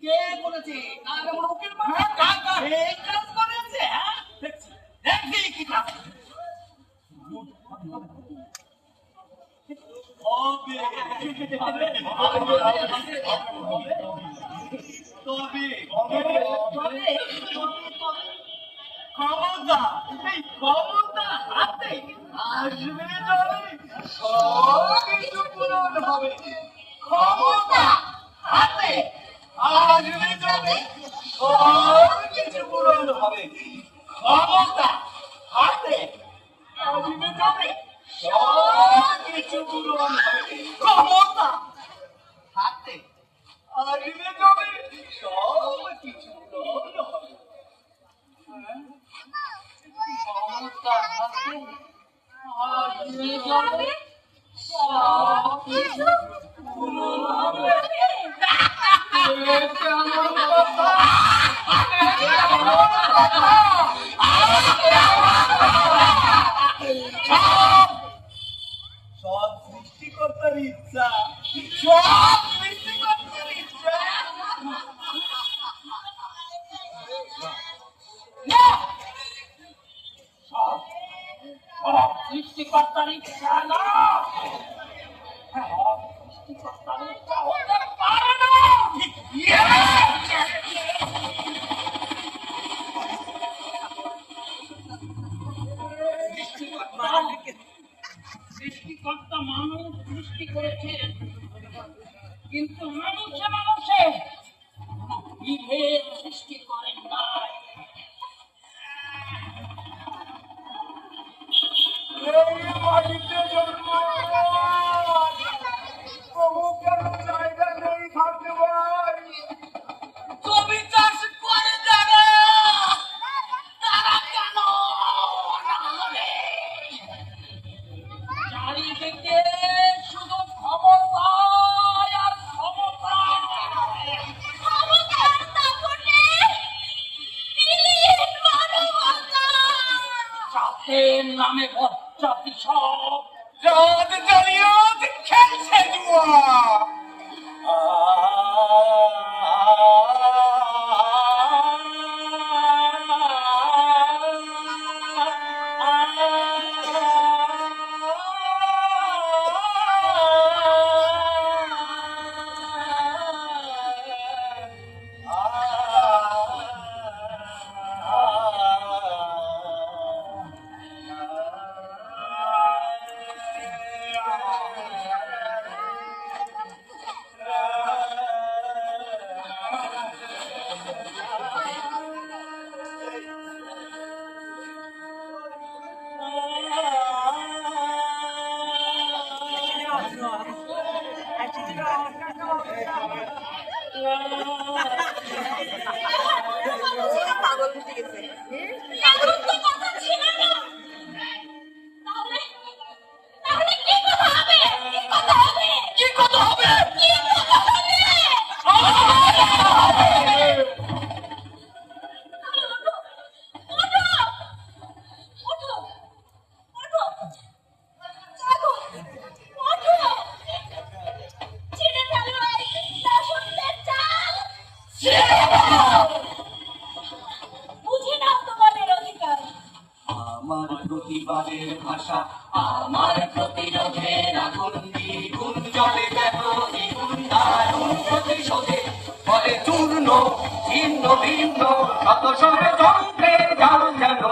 কে বলেছে? কাজ করেছে। হ্যাঁ দেখছি, দেখি কি কাজ ক্ষমতা, এই ক্ষমতা হাতে আসবে যাবে, সব কিছু পূরণ হবে। ক্ষমতা হাতে আসবে যাবে, সব কিছু পূরণ হবে। ক্ষমতা হাতে আসবে যাবে, সব কিছু পূরণ হবে। ক্ষমতা হাতে আসবে যাবে, সব কিছু পূরণ হবে। ক্ষমতা হাতে আসবে যাবে, সব কিছু পূরণ হবে। কেমন কথা, কেমন কথা। সব সৃষ্টিকর্তার ইচ্ছা, সব সৃষ্টিকর্তার ইচ্ছা। সৃষ্টিকর্তার ইচ্ছা না, সৃষ্টিকর্তার ইচ্ছা হতে পারে না। সৃষ্টিকর্তা মানুষ সৃষ্টি করেছে, কিন্তু মানুষে মানুষে বিভেদ সৃষ্টি করেন নাই। জায়গা নেই থাকতে ভাই, জমি চাষ করে যাবে তারা কেন চারিদিকে শুধু ক্ষমতা আর ক্ষমতা। জাতের নামে বজ্জাতি সব জাত জালিয়াত খেলছে জুয়া। পাগল হয়ে গেছে। আমার প্রতিবাদের ভাষা, আমার প্রতিরোধের আগুন দ্বিগুণ জলে যেন দ্বিগুণ দারুণ প্রতিশোধে ফলে চূর্ণ ছিন্ন ভিন্ন শত ষড়যন্ত্রের জাল যেন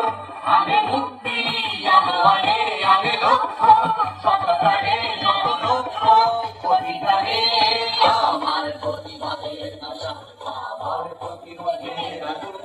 আমি মুক্তি আগে আগে লক্ষ্য সততারে যত লক্ষ্য অধিকারে। আমার প্রতিবাদের ভাষা, আমার প্রতিবাদের আগুন।